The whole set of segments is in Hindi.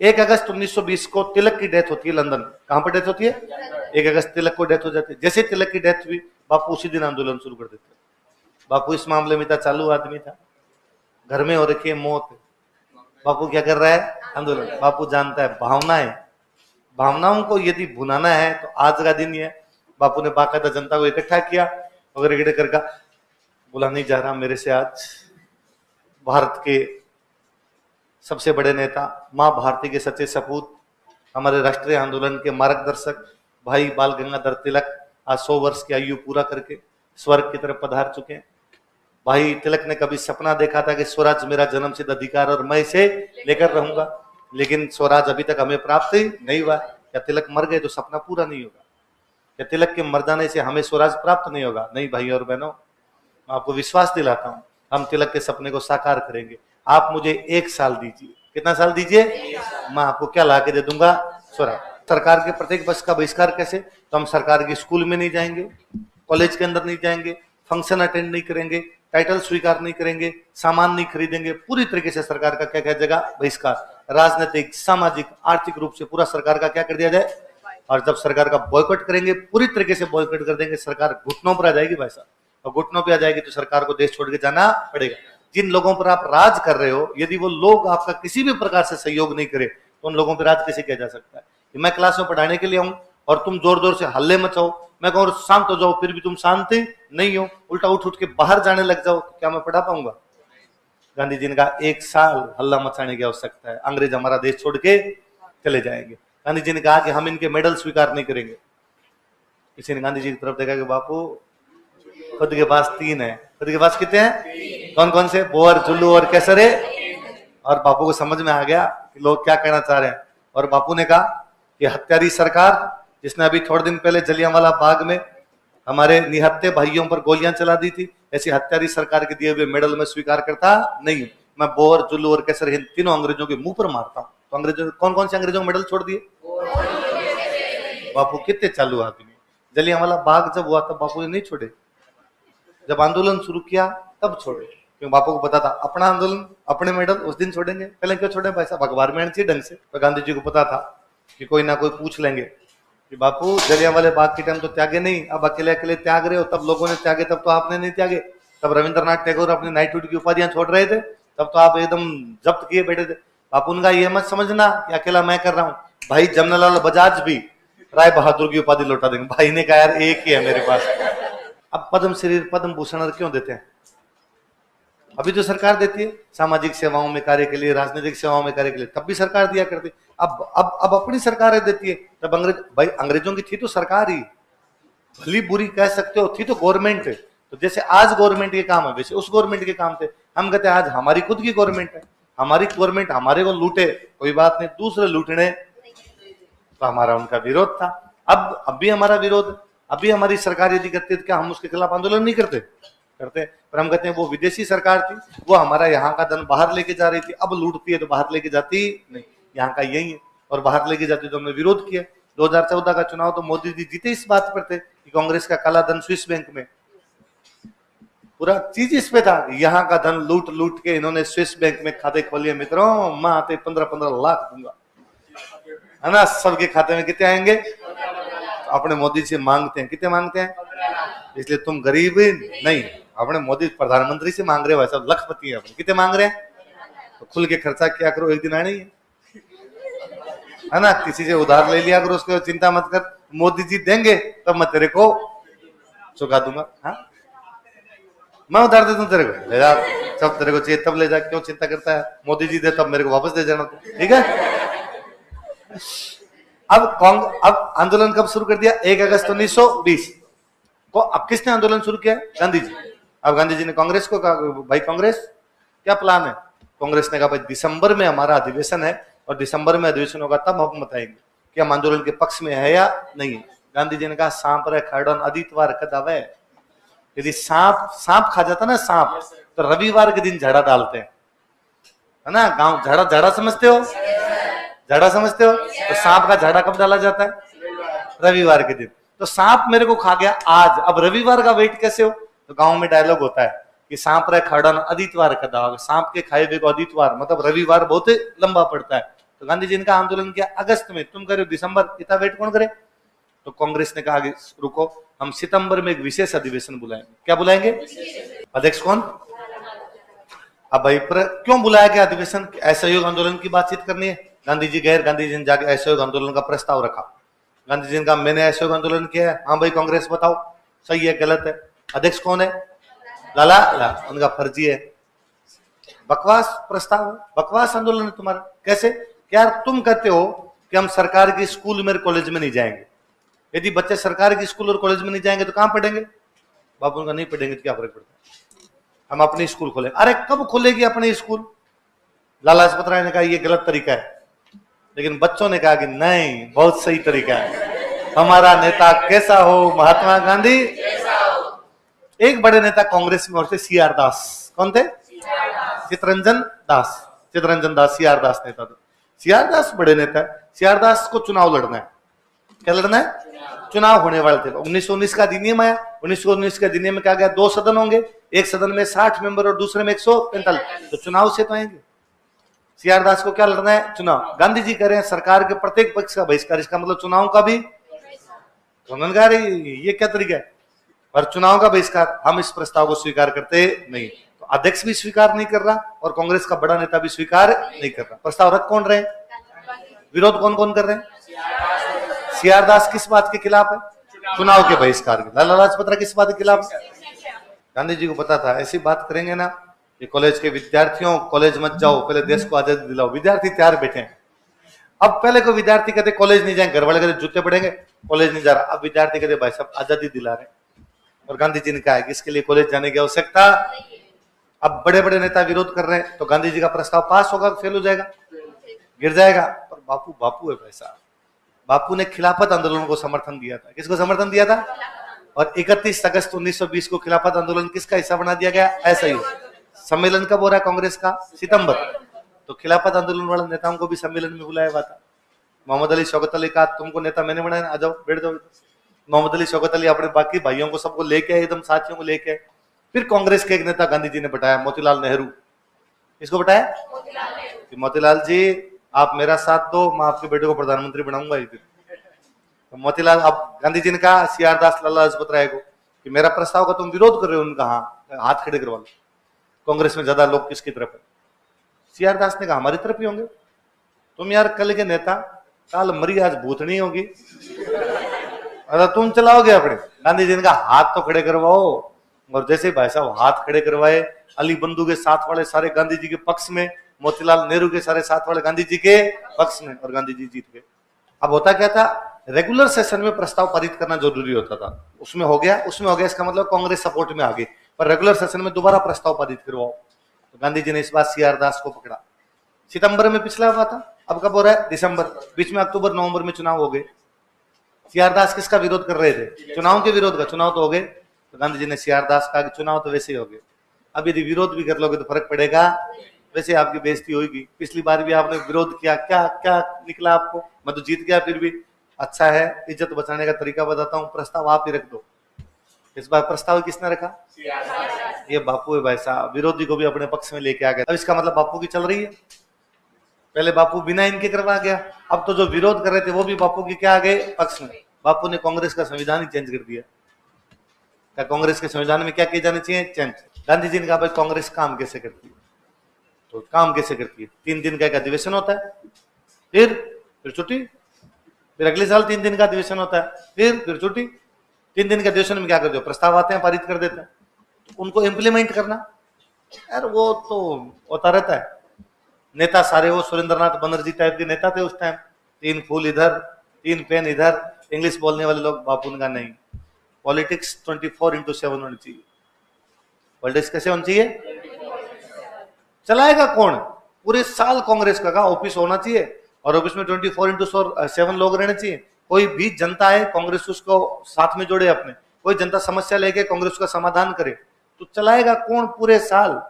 1 अगस्त 1920 को तिलक की डेथ होती है लंदन। कहां पर डेथ होती है? 1 अगस्त तिलक को डेथ हो जाती है। जैसे तिलक की डेथ हुई, बापू उसी दिन आंदोलन शुरू कर देते। बापू इस मामले में था चालू आदमी था, घर में हो रखी है मौत, बापू क्या कर रहा है? आंदोलन। बापू जानता है भावनाएं, भावनाओं को यदि भुनाना है तो आज का दिन ही है। बापू ने बाकायदा जनता को इकट्ठा किया, अगर इकट्ठे करके बोला नहीं जा रहा मेरे से आज भारत के सबसे बड़े नेता, मां भारती के सच्चे सपूत, हमारे राष्ट्रीय आंदोलन के मार्गदर्शक भाई बाल गंगाधर तिलक आज 100 वर्ष की आयु पूरा करके स्वर्ग की तरफ पधार चुके हैं। भाई तिलक ने कभी सपना देखा था कि स्वराज मेरा जन्मसिद्ध अधिकार और मैं इसे लेकर रहूंगा, लेकिन स्वराज अभी तक हमें प्राप्त नहीं हुआ। क्या तिलक मर गए तो सपना पूरा नहीं होगा? क्या तिलक के मर जाने से हमें स्वराज प्राप्त नहीं होगा? नहीं भाई और बहनों, मैं आपको विश्वास दिलाता हूं, हम तिलक के सपने को साकार करेंगे। आप मुझे 1 साल दीजिए। कितना साल दीजिए? मैं आपको क्या ला के दे दूंगा? स्वराज। सरकार के प्रत्येक बस का बहिष्कार कैसे? तो हम सरकार के स्कूल में नहीं जाएंगे, कॉलेज के अंदर नहीं जाएंगे, फंक्शन अटेंड नहीं करेंगे, टाइटल स्वीकार नहीं करेंगे, सामान नहीं खरीदेंगे, पूरी तरीके से सरकार का क्या जगह बहिष्कार। राजनीतिक, सामाजिक, आर्थिक रूप से पूरा सरकार का क्या कर दिया जाए। और जब सरकार का बॉयकॉट करेंगे, पूरी तरीके से बॉयकॉट कर देंगे, सरकार घुटनों पर आ जाएगी भाई साहब। और घुटनों पे आ जाएगी तो सरकार को देश छोड़ के जाना पड़ेगा। जिन लोगों पर आप राज कर रहे हो, यदि वो लोग आपका किसी भी प्रकार से सहयोग नहीं करे तो उन लोगों पर राज कैसे किया जा सकता है? मैं क्लास में पढ़ाने के लिए आऊं और तुम जोर जोर से हल्ले मचाओ, मैं कहूँ शांत हो जाओ, फिर भी तुम शांत नहीं हो, उल्टा उठ के बाहर जाने लग जाओ, तो क्या मैं पढ़ा पाऊंगा? गांधी जी ने कहा 1 साल हल्ला मचाने की आवश्यकता है, अंग्रेज हमारा देश छोड़ के चले जाएंगे। गांधी जी ने कहा कि हम इनके मेडल स्वीकार नहीं करेंगे। किसी ने गांधी जी की तरफ देखा कि बापू खुद के पास 3 है। खुद के पास कितने हैं? कौन कौन से? बोर, जुल्लू और केसरे। और बापू को समझ में आ गया कि लोग क्या कहना चाह रहे हैं, और बापू ने कहा कि हत्यारी सरकार जिसने अभी थोड़े दिन पहले जलियांवाला बाग में हमारे निहत्थे भाइयों पर गोलियां चला दी थी, ऐसी हत्यारी सरकार के दिए हुए मेडल में स्वीकार करता नहीं। मैं बोर, जुल्लू और केसर इन तीनों अंग्रेजों के मुंह पर मारता हूं। तो अंग्रेजों, कौन कौन से अंग्रेजों को मेडल छोड़ दिए? बापू कितने चालू आदमी। जलियांवाला बाग जब हुआ तब बापू ने नहीं छोड़े, जब आंदोलन शुरू किया तब छोड़े, क्योंकि बापू को पता था अपना आंदोलन अपने मेडल उस दिन छोड़ेंगे। पहले क्यों छोड़े भाई साहब? अखबार में आनी चाहिए ढंग से। तो गांधी जी को पता था कि कोई ना कोई पूछ लेंगे कि बापू जलियांवाले बाग के टाइम तो त्यागे नहीं, अब अकेले अकेले त्याग रहे हो, तब लोगों ने त्यागे तब तो आपने नहीं त्यागे। तब रविंद्रनाथ टैगोर अपनी नाइटहुड की उपाधियां छोड़ रहे थे, तब तो आप एकदम जब्त किए बैठे थे। बापू उनका ये मत समझना कि अकेला मैं कर रहा हूँ, भाई जमनालाल बजाज भी राय बहादुर की उपाधि लौटा देंगे। भाई ने कहा यार एक ही है मेरे पास। अब पद्म श्री, पद्म भूषण क्यों देते हैं? अभी तो सरकार देती है सामाजिक सेवाओं में कार्य के लिए, राजनीतिक सेवाओं में कार्य के लिए, तब भी सरकार दिया करती। अब अपनी सरकार देती है। तब अंग्रेज, भाई अंग्रेजों की थी तो सरकार ही, भली बुरी कह सकते हो, थी तो गवर्नमेंट है। तो जैसे आज गवर्नमेंट के काम है वैसे उस गवर्नमेंट के काम थे। हम कहते हैं आज हमारी खुद की गवर्नमेंट है, हमारी गवर्नमेंट हमारे को लूटे कोई बात नहीं, दूसरे लूटने तो हमारा उनका विरोध था। अब भी हमारा विरोध, अभी हमारी सरकार यदि करती है तो क्या हम उसके खिलाफ आंदोलन नहीं करते? करते। पर हम कहते हैं वो विदेशी सरकार थी, वो हमारा यहाँ का धन बाहर लेके जा रही थी, अब लूटती है तो बाहर लेके जाती नहीं, यहाँ का यही है, और बाहर लेके जाती तो हमने विरोध किया। 2014 का चुनाव तो मोदी जी जीते इस बात पर थे कि कांग्रेस का काला धन स्विस बैंक में, पूरा चीज इस पे था। यहाँ का धन लूट लूट के इन्होंने स्विस बैंक में खाते खोलिए। मित्रों, मैं आते 15-15 लाख दूंगा, है ना? सबके खाते में कितने आएंगे? तो अपने मोदी से मांगते हैं, कितने मांगते हैं? इसलिए तुम गरीब नहीं, अपने मोदी प्रधानमंत्री से मांग रहे हो, ऐसा लखपति है अपने। कितने मांग रहे हैं? तो खुल के खर्चा किया करो, एक दिन आने ही है ना? किसी से उधार ले लिया करो, उसको चिंता मत कर, मोदी जी देंगे तब मैं तेरे को चुका दूंगा। हाँ, मैं उधार दे दूं तेरे को, ले जा, जब तेरे को चाहिए तब ले जा, क्यों चिंता करता है? मोदी जी दे तब मेरे को वापस दे जाना, ठीक है? अब आंदोलन कब शुरू कर दिया? 1 अगस्त 1920 को। अब किसने आंदोलन शुरू किया? गांधी जी। अब गांधी जी ने कांग्रेस को कहा भाई कांग्रेस क्या प्लान है? कांग्रेस ने कहा भाई दिसंबर में हमारा अधिवेशन है, और दिसंबर में अधिवेशन होगा तब हम बताएंगे कि हम आंदोलन के पक्ष में है या नहीं है। गांधी जी ने कहा सांप रे खड़न आदित्यवार कदावे। यदि सांप खा जाता ना सांप, तो रविवार के दिन झाड़ा डालते हैं, है ना? गांव झाड़ा समझते हो? झाड़ा समझते हो? तो सांप का झाड़ा कब डाला जाता है? रविवार के दिन। तो सांप मेरे को खा गया आज, अब रविवार का वेट कैसे हो? तो गांव में डायलॉग होता है कि सांप रे खड़न आदित्यवार कदा। सांप के खाए हुए को आदित्यवार मतलब रविवार बहुत लंबा पड़ता है, तो गांधी जी ने कहा आंदोलन किया अगस्त में, तुम करे दिसंबर, इतना वेट कौन करे? तो कांग्रेस ने कहा रुको, हम सितंबर में एक विशेष अधिवेशन बुलाएंगे। क्या बुलाएंगे? अध्यक्ष कौन? अब भाई क्यों बुलाया गया अधिवेशन? असहयोग आंदोलन की बातचीत करनी है। गांधी जी गैर, गांधी जी ने जाके असहयोग आंदोलन का प्रस्ताव रखा। गांधी जी ने कहा मैंने असहयोग आंदोलन किया है। हाँ भाई कांग्रेस बताओ सही है गलत है। अध्यक्ष कौन है? लाला ला, उनका फर्जी है, बकवास प्रस्ताव, बकवास आंदोलन है तुम्हारा। कैसे? यार तुम कहते हो कि हम सरकार के स्कूल में कॉलेज में नहीं जाएंगे, यदि बच्चे सरकार के स्कूल और कॉलेज में नहीं जाएंगे तो कहां पढ़ेंगे? बाबू का नहीं पढ़ेंगे तो क्या फर्क पड़ता है, हम अपने स्कूल खोले। अरे कब खुलेगी अपने स्कूल? लाला लाजपत राय ने कहा ये गलत तरीका है, लेकिन बच्चों ने कहा कि नहीं बहुत सही तरीका है, हमारा नेता कैसा हो? महात्मा गांधी कैसा हो। एक बड़े नेता कांग्रेस में और थे सी आर दास। कौन थे? चितरंजन दास। चितरंजन दास सी आर दास नेता थे। सी आर दास बड़े नेता है। सी आर दास को चुनाव लड़ना है। क्या लड़ना है? चुनाव होने वाले थे। 1919 का अधिनियम आया। 1919 के अधिनियम में क्या गया? 2 सदन होंगे, एक सदन में 60 मेंबर और दूसरे में 145, तो चुनाव से तो आएंगे। सी आर दास को क्या लड़ना है? चुनाव। गांधी जी कह रहे हैं सरकार के प्रत्येक पक्ष का बहिष्कार, इसका मतलब चुनाव का भी। उन्होंने कहा ये क्या तरीका है? और चुनाव का बहिष्कार, हम इस प्रस्ताव को स्वीकार करते नहीं। तो अध्यक्ष भी स्वीकार नहीं कर रहा और कांग्रेस का बड़ा नेता भी स्वीकार नहीं कर रहा। प्रस्ताव रख कौन रहे? विरोध कौन कौन कर रहे हैं? सी आर दास किस बात के खिलाफ है? चुनाव के बहिष्कार के। लाला लाजपत राय किस बात के खिलाफ? गांधी जी को पता था ऐसी बात करेंगे ना, ये कॉलेज के विद्यार्थियों कॉलेज मत जाओ, पहले देश को आजादी दिलाओ। विद्यार्थी तैयार बैठे हैं। अब पहले को विद्यार्थी कहते कॉलेज नहीं जाएंगे, घर वाले कहते जूते पड़ेंगे, कॉलेज नहीं जा रहा। अब विद्यार्थी कहते भाई साहब आजादी दिला रहे। और गांधी जी ने कहा कि इसके लिए कॉलेज जाने की आवश्यकता। अब बड़े बड़े नेता विरोध कर रहे हैं तो गांधी जी का प्रस्ताव पास होगा, फेल हो जाएगा, गिर जाएगा। पर बापू बापू है भाई साहब। बापू ने खिलाफत आंदोलन को समर्थन दिया था। किसको समर्थन दिया था? और 31 अगस्त 1920 को खिलाफत आंदोलन किसका हिस्सा बना दिया गया? ऐसा ही। सम्मेलन कब हो रहा है कांग्रेस का? सितंबर। तो खिलाफत आंदोलन वाले नेताओं को भी सम्मेलन में बुलाया हुआ था। मोहम्मद अली शौकत अली का तुमको नेता मैंने बनाया, आ जाओ बैठ जाओ। मोहम्मद अली शौकत अली अपने बाकी भाइयों को सबको लेके आए, एकदम साथियों को लेके आए। फिर कांग्रेस के एक नेता गांधी जी ने बताया, मोतीलाल नेहरू। इसको बताया मोतीलाल जी आप मेरा साथ दो, मैं आपके बेटे को प्रधानमंत्री बनाऊंगा एक दिन। तो मोतीलाल, अब गांधी जी ने कहा सी आर दास लाला लाजपत राय को कि मेरा प्रस्ताव का तुम विरोध कर रहे हो। उनका हाँ, हाथ खड़े करवा लो। कांग्रेस में ज्यादा लोग किसकी तरफ है? सी आर दास ने कहा हमारी तरफ ही होंगे। तुम यार कल के नेता, काल मरी आज भूतनी होगी, अगर तुम चलाओगे अपने। गांधी जी ने कहा हाथ तो खड़े करवाओ। और जैसे भाई साहब हाथ खड़े करवाए, अली बंधु के साथ वाले सारे गांधी जी के पक्ष में, मोतीलाल नेहरू के सारे साथ वाले गांधी जी के पक्ष में, और गांधी जी जीत गए। अब होता क्या था, रेगुलर सेशन में प्रस्ताव पारित करना जरूरी होता था। उसमें हो गया, इसका मतलब कांग्रेस सपोर्ट में आ गई। पर रेगुलर सेशन में दोबारा प्रस्ताव पारित करवाओ। तो गांधी जी ने इस बार सी आर दास को पकड़ा। सितंबर में पिछला हुआ था, अब कब हो रहा है? दिसंबर। बीच में अक्टूबर नवंबर में चुनाव हो गए। सी आर दास किसका विरोध कर रहे थे? चुनाव के विरोध का। चुनाव तो हो गए, तो गांधी जी ने सी आर दास कहा कि चुनाव तो वैसे ही हो गए, अब यदि विरोध भी कर लोगे तो फर्क पड़ेगा, वैसे आपकी बेइज्जती होगी। पिछली बार भी आपने विरोध किया, क्या क्या निकला आपको? मैं तो जीत गया फिर भी। अच्छा है, इज्जत बचाने का तरीका बताता हूँ, प्रस्ताव आप ही रख दो। इस बार प्रस्ताव किसने रखा? ये बापू है भाई साहब। विरोधी को भी अपने पक्ष में लेके आ गया। अब इसका मतलब बापू की चल रही है। पहले बापू बिना इनके करवा गया, अब तो जो विरोध कर रहे थे वो भी बापू की क्या आ गए? पक्ष में। बापू ने कांग्रेस का संविधान ही चेंज कर दिया। क्या कांग्रेस के संविधान में क्या किए जाने चाहिए? चेंज। गांधी जी ने कहा भाई कांग्रेस काम कैसे करती है? तो काम कैसे करती है? 3 दिन का एक अधिवेशन होता है, फिर छुट्टी, फिर अगले साल 3 दिन का अधिवेशन होता है, फिर छुट्टी। 3 दिन के अधिवेशन में क्या करते हो? प्रस्ताव आते हैं, पारित कर देते हैं, तो उनको इम्प्लीमेंट करना यार वो तो होता रहता है। नेता सारे वो सुरेंद्रनाथ बनर्जी टाइप के नेता थे उस टाइम। 3 फूल इधर, 3 पेन इधर, इंग्लिश बोलने वाले लोग। बापू ने कहा नहीं, पॉलिटिक्स 24/7 होनी चाहिए। पॉलिटिक्स कैसे होनी चाहिए? चलाएगा कौन? पूरे साल कांग्रेस का ऑफिस होना चाहिए और ऑफिस में 24/7 लोग रहने चाहिए। कोई भी जनता है कांग्रेस उसको साथ में जोड़े अपने, कोई जनता समस्या लेके कांग्रेस का समाधान करे, तो चलाएगा कौन पूरे साल?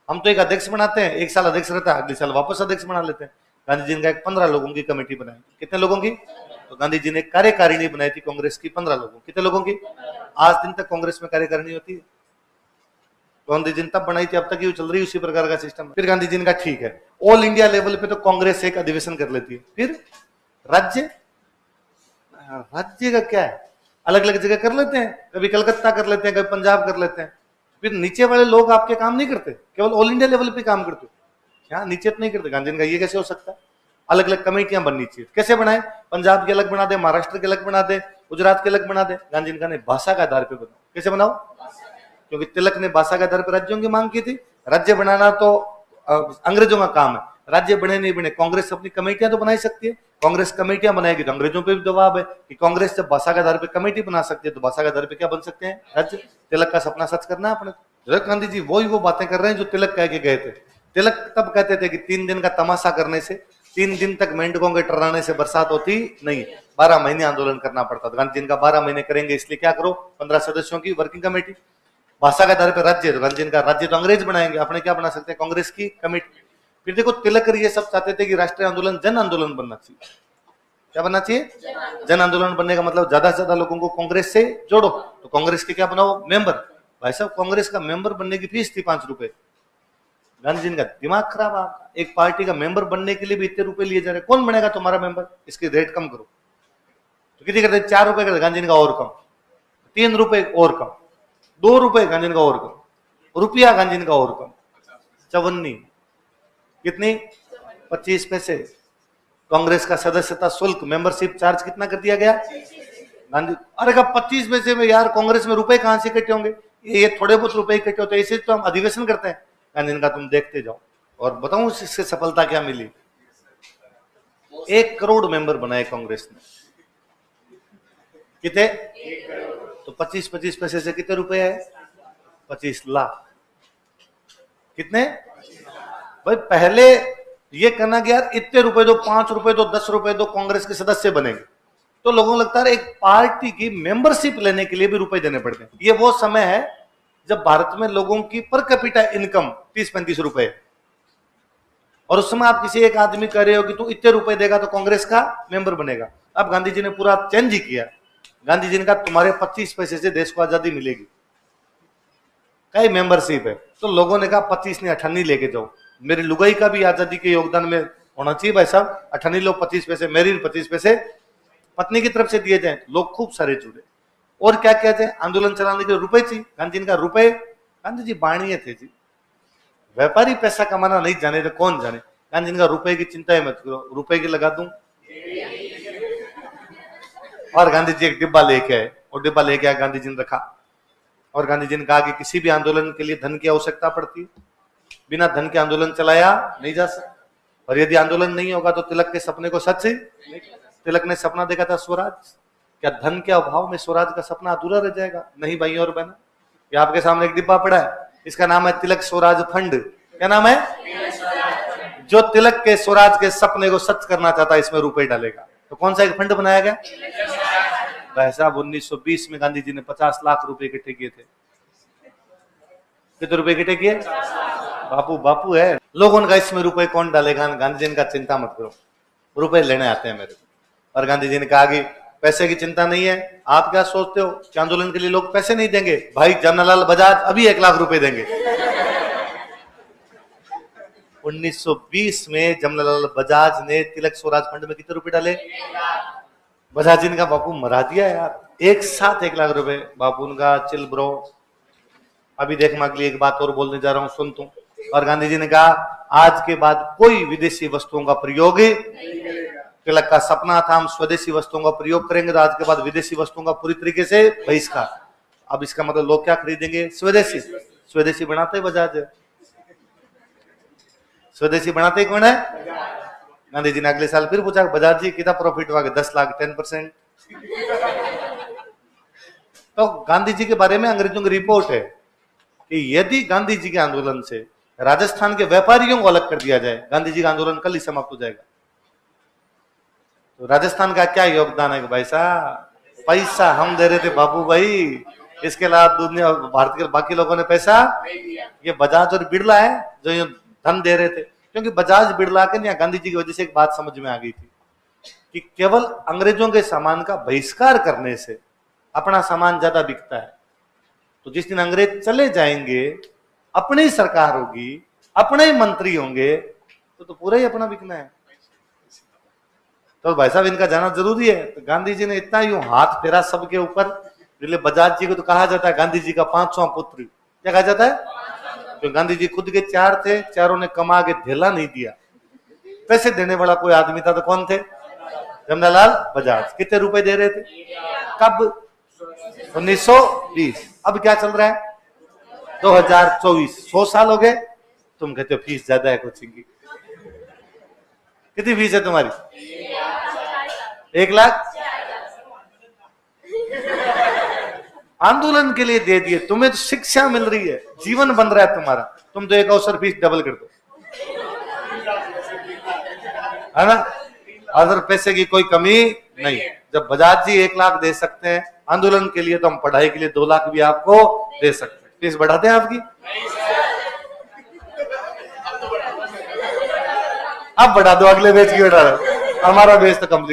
हम तो एक अध्यक्ष बनाते हैं, एक साल अध्यक्ष रहता है, अगले साल वापस अध्यक्ष बना लेते हैं। गांधी जी ने एक 15 लोगों की कमेटी बनाई। कितने लोगों की? तो गांधी जी ने कार्यकारिणी बनाई थी कांग्रेस की 15 लोगों। कितने लोगों की? आज दिन तक कांग्रेस में कार्यकारिणी होती है। गांधी जी ने तब बनाई थी, अब तक ये चल रही है उसी प्रकार का सिस्टम। फिर गांधी जी ने कहा ठीक है, ऑल इंडिया लेवल पे तो कांग्रेस एक अधिवेशन कर लेती है, फिर राज्य का क्या है, अलग अलग जगह कर लेते हैं, कभी कलकत्ता कर लेते हैं, कभी पंजाब कर लेते हैं। फिर नीचे वाले लोग आपके काम नहीं करते, केवल ऑल इंडिया लेवल पे काम करते, क्या नीचे तो नहीं करते? गांधी जी का ये कैसे हो सकता है? अलग अलग कमेटियां बननी चाहिए। कैसे बनाए? पंजाब के अलग बना दे, महाराष्ट्र के अलग बना दे, गुजरात के अलग बना दे। गांधी जी ने भाषा के आधार पर बनाओ। कैसे बनाओ? क्योंकि तिलक ने भाषा के आधार पर राज्यों की मांग की थी। राज्य बनाना तो अंग्रेजों का काम है, राज्य बने नहीं बने कांग्रेस अपनी कमेटियां तो बना ही सकती है। कांग्रेस कमेटियां बनाएगी तो अंग्रेजों पे भी दबाव है कि कांग्रेस जब भाषा के आधार पर कमेटी बना सकती है तो भाषा के आधार पर क्या बन सकते हैं? राज्य। तिलक का सपना सच करना है अपने। गांधी जी वो बातें कर रहे हैं जो तिलक कह के गए थे। तिलक तब कहते थे कि 3 दिन का तमाशा करने से, 3 दिन तक मेंढकों के टर्राने से बरसात होती नहीं, 12 महीने आंदोलन करना पड़ता था। गांधी जी का 12 महीने करेंगे, इसलिए क्या करो, 15 सदस्यों की वर्किंग कमेटी। भाषा के आधार पर राज्य, तो गांधी जी का राज्य तो अंग्रेज बनाएंगे, अपने क्या बना सकते हैं? कांग्रेस की कमेटी। फिर देखो तिलक ये सब चाहते थे कि राष्ट्रीय आंदोलन जन आंदोलन बनना चाहिए। क्या बनना चाहिए? जन आंदोलन बनने का मतलब ज्यादा से ज्यादा लोगों को कांग्रेस से जोड़ो। तो कांग्रेस के क्या बनाओ? मेंबर। भाई साहब कांग्रेस का मेंबर बनने की फीस थी 5 रुपए। गांधी जी का दिमाग खराब। आपका एक पार्टी का मेंबर बनने के लिए भी इतने रुपए लिए जा रहे, कौन बनेगा तुम्हारा मेंबर? इसकी रेट कम करो। तो कितनी करते? 4 रुपए करते। गांधी जी का और कम, 3 रुपए और कम, 2 रुपए गांधी जी का और कम, रुपया गांधी जी का और कम, 54। कितनी? 25 पैसे। कांग्रेस का सदस्यता शुल्क, मेंबरशिप चार्ज कितना कर दिया गया? गांधी अरे का 25 पैसे में यार कांग्रेस में रुपए कहां से इकट्ठे होंगे? ये थोड़े बहुत रुपए इकट्ठे होते हैं, इसे तो हम अधिवेशन करते हैं। गांधी का तुम देखते जाओ। और बताऊं इससे सफलता क्या मिली? 1 करोड़ मेंबर बनाए कांग्रेस ने। कितने? तो 25 पैसे से कितने रुपए है? 25 लाख। कितने भाई? पहले ये कहना कि यार इतने रुपए दो, 5 रुपए दो, 10 रुपए दो, कांग्रेस के सदस्य बनेंगे, तो लोगों को लगता है एक पार्टी की मेंबरशिप लेने के लिए भी रुपए देने पड़ते हैं। ये वो समय है जब भारत में लोगों की पर कैपिटा इनकम 30-35 रुपए, और उस समय आप किसी एक आदमी कह रहे हो कि तू इतने रुपए देगा तो कांग्रेस का मेंबर बनेगा। अब गांधी जी ने पूरा चेंज ही किया। गांधी जी ने कहा तुम्हारे 25 पैसे से देश को आजादी मिलेगी, कई मेंबरशिप है। तो लोगों ने कहा 25 नहीं 98 लेके जाओ, मेरी लुगाई का भी आजादी के योगदान में होना चाहिए भाई साहब। 98 लो, 25 पैसे मेरी, 25 पैसे पत्नी की तरफ से दिए जाए। लोग खूब सारे जुड़े। और क्या कहते हैं? आंदोलन चलाने के लिए रुपए चाहिए। गांधी जी का रुपए, गांधी जी बाणीय थे जी, व्यापारी पैसा कमाना नहीं जाने तो कौन जाने। गांधी जी का रुपए की चिंता ही मत करो, रुपए की लगा दूं। और गांधी जी एक डिब्बा लेके आए, और डिब्बा लेके आए, गांधी जी ने रखा, और गांधी जी ने कहा कि किसी भी आंदोलन के लिए धन की आवश्यकता पड़ती है, बिना धन के आंदोलन चलाया नहीं जा सकता। और यदि आंदोलन नहीं होगा तो तिलक के सपने को सच ही, तिलक ने सपना देखा था स्वराज, क्या धन के अभाव में स्वराज का सपना अधूरा रह जाएगा? नहीं भाई और बहनों, ये आपके सामने एक डिब्बा पड़ा है, इसका नाम है तिलक स्वराज फंड। क्या नाम है? जो तिलक के स्वराज के सपने को सच करना चाहता है इसमें रुपए डालेगा। तो कौन सा एक फंड बनाया गया? भाई साहब 1920 में गांधी जी ने 50 लाख रुपए इकट्ठे किए थे। कितने रुपए इकट्ठे किए? बापू बापू है। लोगों ने कहा इसमें रुपए कौन डालेगा? गांधी जी का चिंता मत करो, रुपए लेने आते हैं मेरे को। और गांधी जी ने कहा कि पैसे की चिंता नहीं है। आप क्या सोचते हो कि आंदोलन के लिए लोग पैसे नहीं देंगे? भाई जमनालाल बजाज अभी 1 लाख रुपए देंगे। 1920 में जमनालाल बजाज ने तिलक स्वराज फंड में कितने रुपए डाले? बजाज जी का बापू मरा दिया यार, एक साथ 1 लाख रुपए। बापू उनका चिल ब्रो, अभी देख मैं अगली एक बात और बोलने जा रहा हूं, सुन तू। और गांधी जी ने कहा आज के बाद कोई विदेशी वस्तुओं का प्रयोग, तिलक का सपना था हम स्वदेशी वस्तुओं का प्रयोग करेंगे, तो आज के बाद विदेशी वस्तुओं का पूरी तरीके से बहिष्कार। अब इसका मतलब लोग क्या खरीदेंगे? स्वदेशी। स्वदेशी बनाते ही बजाज है, स्वदेशी बनाते ही कौन है? गांधी जी ने अगले साल फिर पूछा बजाज जी कितना प्रॉफिट हुआ? 10 लाख, 10%। तो गांधी जी के बारे में अंग्रेजों की रिपोर्ट है कि यदि गांधी जी के आंदोलन से राजस्थान के व्यापारियों को अलग कर दिया जाए, गांधी जी का आंदोलन कल ही समाप्त हो जाएगा। तो राजस्थान का क्या योगदान है भाई साहब? पैसा हम दे रहे थे बाबू भाई, इसके अलावा दुनिया भारत के बाकी लोगों ने पैसा, ये बजाज और बिरला है जो ये धन दे रहे थे। क्योंकि बजाज बिरला के या गांधी जी की वजह से एक बात समझ में आ गई थी कि केवल अंग्रेजों के सामान का बहिष्कार करने से अपना सामान ज्यादा बिकता है। तो जिस दिन अंग्रेज चले जाएंगे अपनी सरकार होगी, अपने ही मंत्री होंगे, तो पूरा ही अपना बिकना है। तो भाई साहब इनका जाना जरूरी है। तो गांधी जी ने इतना यूं हाथ फेरा सबके ऊपर। इसलिए बजाज जी को तो कहा जाता है गांधी जी का 5वां पुत्र। क्या कहा जाता है? तो गांधी जी खुद के 4 थे, चारों ने कमा के धेला नहीं दिया। पैसे देने वाला कोई आदमी था तो कौन थे? जमनालाल बजाज। कितने रुपए दे रहे थे? कब? 1920। अब क्या चल रहा है? 2024। 100 साल हो गए। तुम कहते हो फीस ज्यादा है कोचिंग की। कितनी फीस है तुम्हारी? 1 लाख। आंदोलन के लिए दे दिए, तुम्हें तो शिक्षा मिल रही है, जीवन बन रहा है तुम्हारा, तुम तो एक अवसर फीस डबल कर दो, है ना? अगर पैसे की कोई कमी नहीं। जब बजाज जी 1 लाख दे सकते हैं आंदोलन के लिए, तो हम पढ़ाई के लिए 2 लाख भी आपको दे सकते हैं। फीस बढ़ाते हैं आपकी? अब बढ़ा दो, अगले बैच की बढ़ा दो, हमारा बैच तो कंप्लीट।